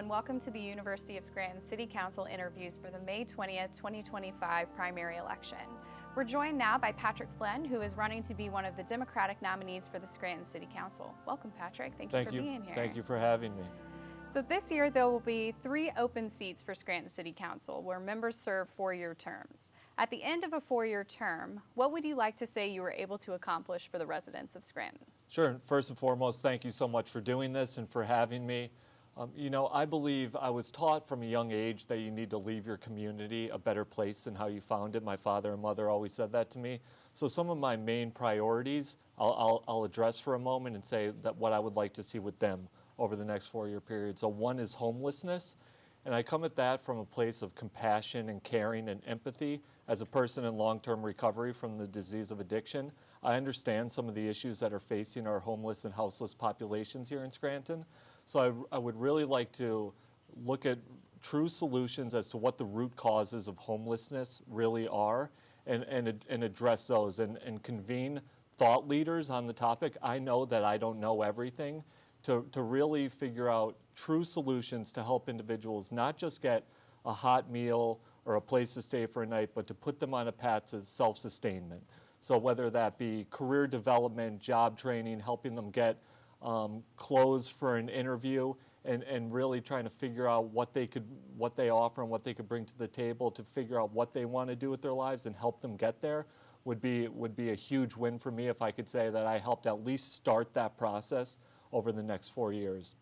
and welcome to the University of Scranton City Council interviews for the May 20th, 2025 primary election. We're joined now by Patrick Flynn, who is running to be one of the Democratic nominees for the Scranton City Council. Welcome, Patrick. Thank you for being here. Thank you for having me. So this year, there will be 3 open seats for Scranton City Council, where members serve 4-year terms. At the end of a 4-year term, what would you like to say you were able to accomplish for the residents of Scranton? Sure. First and foremost, thank you so much for doing this and for having me. I believe I was taught from a young age that you need to leave your community a better place than how you found it. My father and mother always said that to me. So some of my main priorities, I'll address for a moment and say that what I would like to see with them over the next 4-year period. So one is homelessness, and I come at that from a place of compassion and caring and empathy. As a person in long-term recovery from the disease of addiction, I understand some of the issues that are facing our homeless and houseless populations here in Scranton. So I would really like to look at true solutions as to what the root causes of homelessness really are and address those and convene thought leaders on the topic. I know that I don't know everything, to really figure out true solutions to help individuals not just get a hot meal or a place to stay for a night, but to put them on a path to self-sustainment. So whether that be career development, job training, helping them get clothes for an interview, and really trying to figure out what they offer and what they could bring to the table to figure out what they want to do with their lives and help them get there would be a huge win for me if I could say that I helped at least start that process over the next 4 years.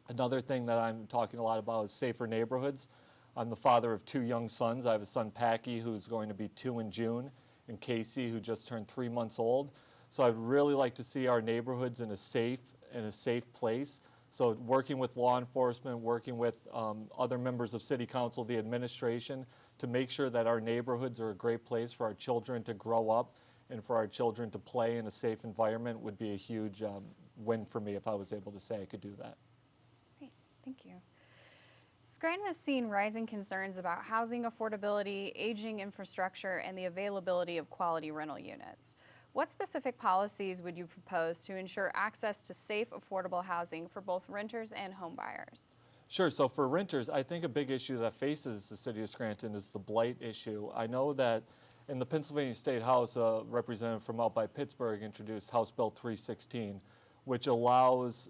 Another thing that I'm talking a lot about is safer neighborhoods. I'm the father of 2 young sons. I have a son, Packy, who's going to be 2 in June, and Casey, who just turned 3 months old. So I'd really like to see our neighborhoods in a safe place. So working with law enforcement, working with other members of City Council, the administration, to make sure that our neighborhoods are a great place for our children to grow up and for our children to play in a safe environment would be a huge win for me if I was able to say I could do that. Great, thank you. Scranton has seen rising concerns about housing affordability, aging infrastructure, and the availability of quality rental units. What specific policies would you propose to ensure access to safe, affordable housing for both renters and homebuyers? Sure. So for renters, I think a big issue that faces the city of Scranton is the blight issue. I know that in the Pennsylvania State House, a representative from out by Pittsburgh introduced House Bill 316, which allows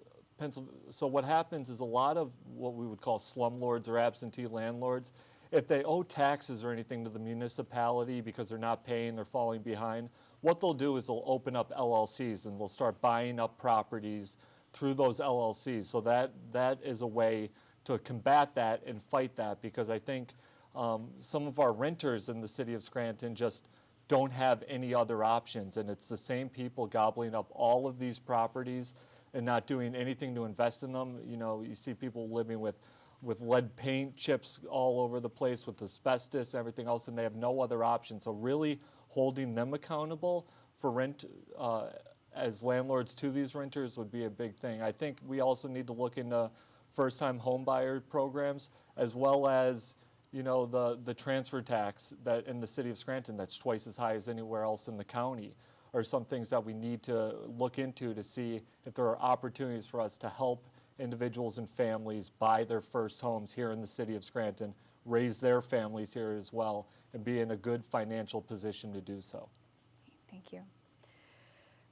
so what happens is a lot of what we would call slumlords or absentee landlords, if they owe taxes or anything to the municipality because they're not paying, they're falling behind, what they'll do is they'll open up LLCs and they'll start buying up properties through those LLCs. So that is a way to combat that and fight that, because I think some of our renters in the city of Scranton just don't have any other options, and it's the same people gobbling up all of these properties and not doing anything to invest in them. You know, you see people living with lead paint chips all over the place, with asbestos, everything else, and they have no other option. So really holding them accountable for rent as landlords to these renters would be a big thing. I think we also need to look into first-time home buyer programs, as well as the transfer tax that in the city of Scranton that's twice as high as anywhere else in the county, are some things that we need to look into to see if there are opportunities for us to help individuals and families buy their first homes here in the city of Scranton, raise their families here as well, and be in a good financial position to do so. Thank you.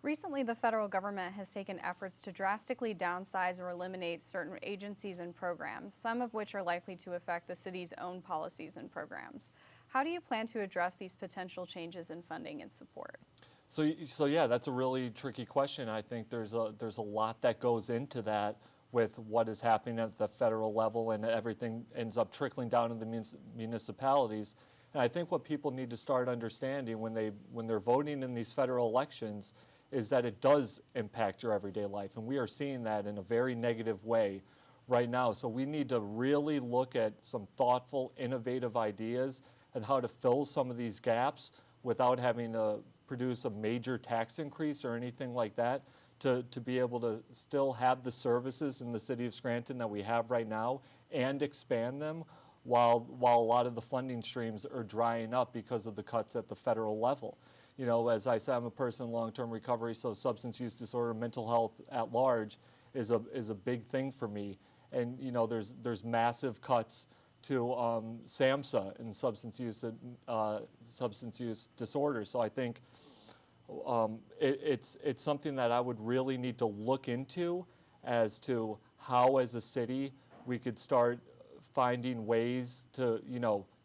Recently, the federal government has taken efforts to drastically downsize or eliminate certain agencies and programs, some of which are likely to affect the city's own policies and programs. How do you plan to address these potential changes in funding and support? So yeah, that's a really tricky question. I think there's a lot that goes into that with what is happening at the federal level, and everything ends up trickling down in the municipalities. And I think what people need to start understanding when they're voting in these federal elections is that it does impact your everyday life, and we are seeing that in a very negative way right now. So we need to really look at some thoughtful, innovative ideas and how to fill some of these gaps without having to produce a major tax increase or anything like that, to be able to still have the services in the city of Scranton that we have right now and expand them while a lot of the funding streams are drying up because of the cuts at the federal level. You know, as I said, I'm a person in long-term recovery, so substance use disorder, mental health at large is a big thing for me. And there's massive cuts to SAMHSA and substance use disorders. So I think it's something that I would really need to look into as to how, as a city, we could start finding ways to,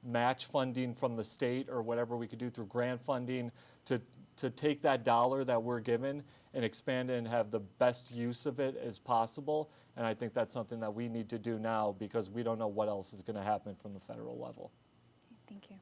match funding from the state or whatever we could do through grant funding to take that dollar that we're given and expand it and have the best use of it as possible. And I think that's something that we need to do now because we don't know what else is going to happen from the federal level. Thank you.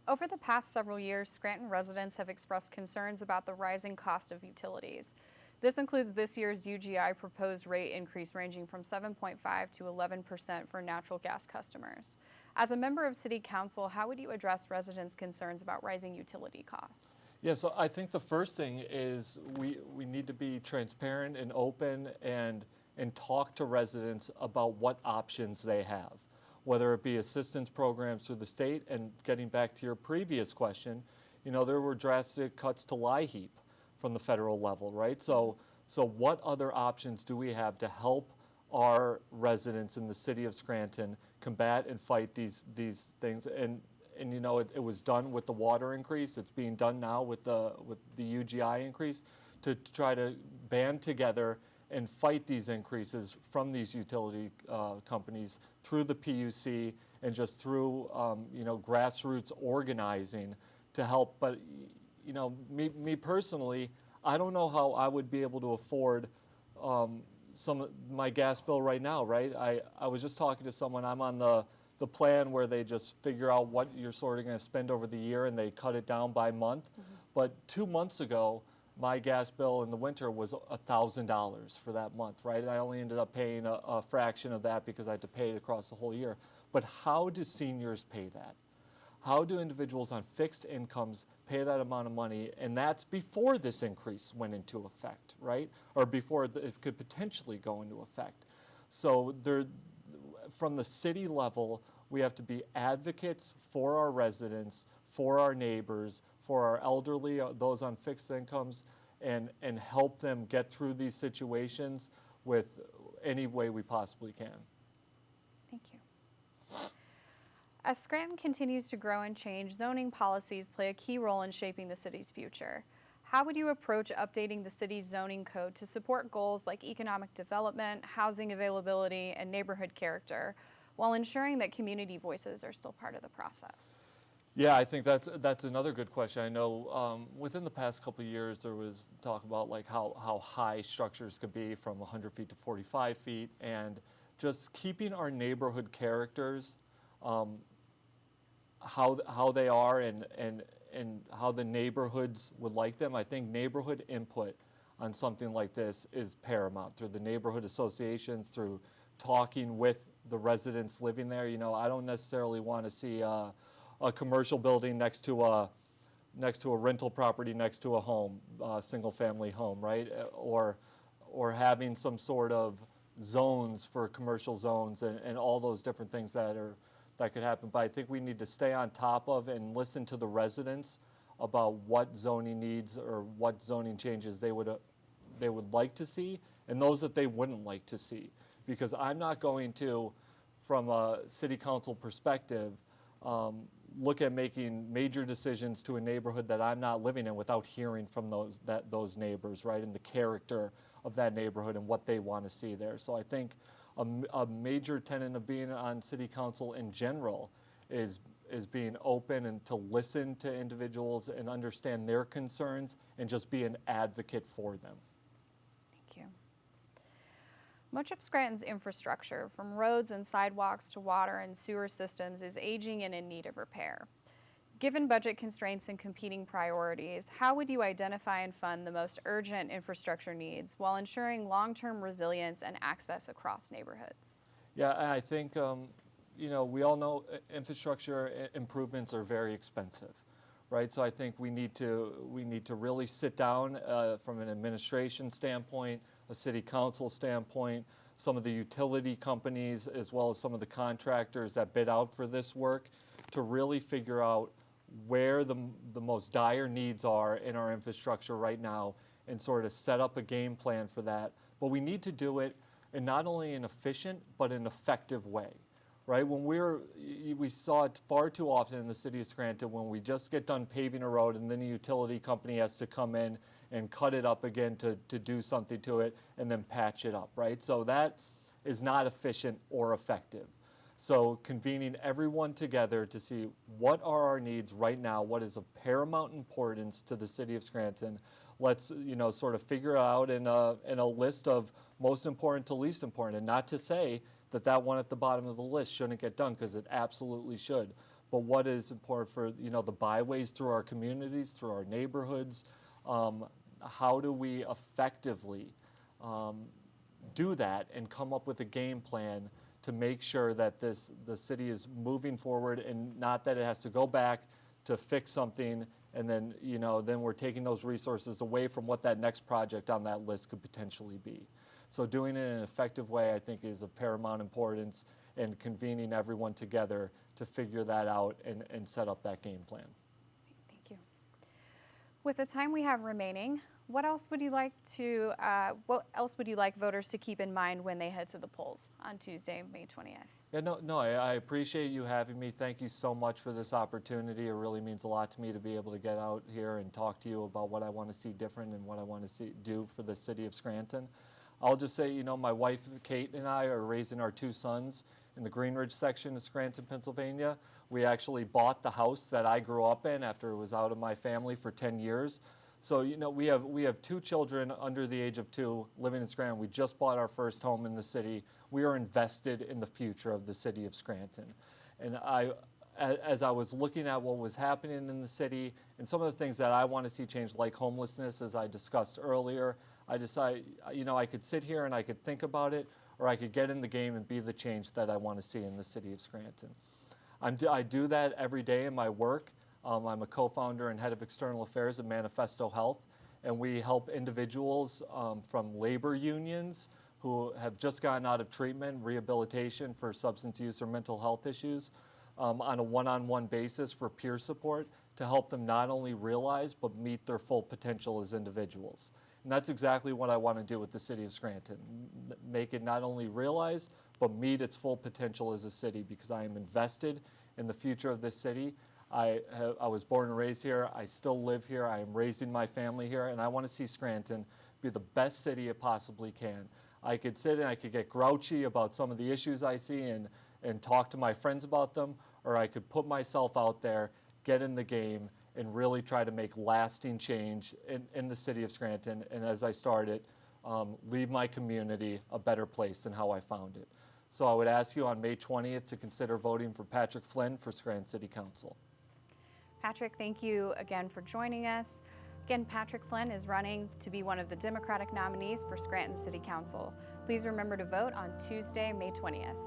Over the past several years, Scranton residents have expressed concerns about the rising cost of utilities. This includes this year's UGI proposed rate increase ranging from 7.5 to 11% for natural gas customers. As a member of City Council, how would you address residents' concerns about rising utility costs? Yeah, so I think the first thing is we need to be transparent and open and talk to residents about what options they have, whether it be assistance programs through the state. And getting back to your previous question, there were drastic cuts to LIHEAP from the federal level, right? So what other options do we have to help our residents in the city of Scranton combat and fight these things? And it was done with the water increase. It's being done now with the UGI increase to try to band together and fight these increases from these utility companies through the PUC and just through grassroots organizing to help. But me personally, I don't know how I would be able to afford some of my gas bill right now, right? I was just talking to someone. I'm on the plan where they just figure out what you're sort of going to spend over the year and they cut it down by month. Mm-hmm. But 2 months ago, my gas bill in the winter was $1,000 for that month, right? And I only ended up paying a fraction of that because I had to pay it across the whole year. But how do seniors pay that? How do individuals on fixed incomes pay that amount of money? And that's before this increase went into effect, right? Or before it could potentially go into effect. So from the city level, we have to be advocates for our residents, for our neighbors, for our elderly, those on fixed incomes, and help them get through these situations with any way we possibly can. Thank you. As Scranton continues to grow and change, zoning policies play a key role in shaping the city's future. How would you approach updating the city's zoning code to support goals like economic development, housing availability, and neighborhood character, while ensuring that community voices are still part of the process? Yeah, I think that's another good question. I know within the past couple of years there was talk about like how high structures could be from 100 feet to 45 feet, and just keeping our neighborhood characters how they are and how the neighborhoods would like them. I think neighborhood input on something like this is paramount through the neighborhood associations, through talking with the residents living there. I don't necessarily want to see a commercial building next to a rental property next to a home, single family home, right? Or having some sort of zones for commercial zones and all those different things that could happen. But I think we need to stay on top of and listen to the residents about what zoning needs or what zoning changes they would like to see and those that they wouldn't like to see. Because I'm not going to, from a city council perspective, look at making major decisions to a neighborhood that I'm not living in without hearing from those neighbors, right, and the character of that neighborhood and what they want to see there. So I think a major tenet of being on city council in general is being open and to listen to individuals and understand their concerns and just be an advocate for them. Thank you. Much of Scranton's infrastructure, from roads and sidewalks to water and sewer systems, is aging and in need of repair. Given budget constraints and competing priorities, how would you identify and fund the most urgent infrastructure needs while ensuring long-term resilience and access across neighborhoods? Yeah, I think, we all know infrastructure improvements are very expensive, right? So I think we need to really sit down from an administration standpoint, a city council standpoint, some of the utility companies, as well as some of the contractors that bid out for this work, to really figure out where the most dire needs are in our infrastructure right now and sort of set up a game plan for that. But we need to do it in not only an efficient but an effective way. Right? When we saw it far too often in the city of Scranton when we just get done paving a road and then a utility company has to come in and cut it up again to do something to it and then patch it up, right? So that is not efficient or effective. So convening everyone together to see what are our needs right now, what is of paramount importance to the city of Scranton. Let's sort of figure out in a list of most important to least important, and not to say that one at the bottom of the list shouldn't get done, because it absolutely should. But what is important for the byways through our communities, through our neighborhoods, how do we effectively do that and come up with a game plan to make sure that the city is moving forward, and not that it has to go back to fix something and then then we're taking those resources away from what that next project on that list could potentially be. So doing it in an effective way, I think, is of paramount importance, and convening everyone together to figure that out and set up that game plan. Thank you. With the time we have remaining, what else would you like voters to keep in mind when they head to the polls on Tuesday, May 20th? Yeah, I appreciate you having me. Thank you so much for this opportunity. It really means a lot to me to be able to get out here and talk to you about what I want to see different and what I want to do for the city of Scranton. I'll just say, my wife, Kate, and I are raising our two sons in the Green Ridge section of Scranton, Pennsylvania. We actually bought the house that I grew up in after it was out of my family for 10 years. So, we have two children under the age of 2 living in Scranton. We just bought our first home in the city. We are invested in the future of the city of Scranton. And as I was looking at what was happening in the city and some of the things that I want to see change, like homelessness, as I discussed earlier, I decided, I could sit here and I could think about it, or I could get in the game and be the change that I want to see in the city of Scranton. I do that every day in my work. I'm a co-founder and head of external affairs at Manifesto Health, and we help individuals from labor unions who have just gotten out of treatment, rehabilitation for substance use or mental health issues, on a one-on-one basis for peer support to help them not only realize but meet their full potential as individuals. And that's exactly what I want to do with the city of Scranton, make it not only realize but meet its full potential as a city, because I am invested in the future of this city. I was born and raised here. I still live here. I am raising my family here, and I want to see Scranton be the best city it possibly can. I could sit and I could get grouchy about some of the issues I see and talk to my friends about them, or I could put myself out there, get in the game, and really try to make lasting change in the city of Scranton, and as I started, leave my community a better place than how I found it. So I would ask you on May 20th to consider voting for Patrick Flynn for Scranton City Council. Patrick, thank you again for joining us. Again, Patrick Flynn is running to be one of the Democratic nominees for Scranton City Council. Please remember to vote on Tuesday, May 20th.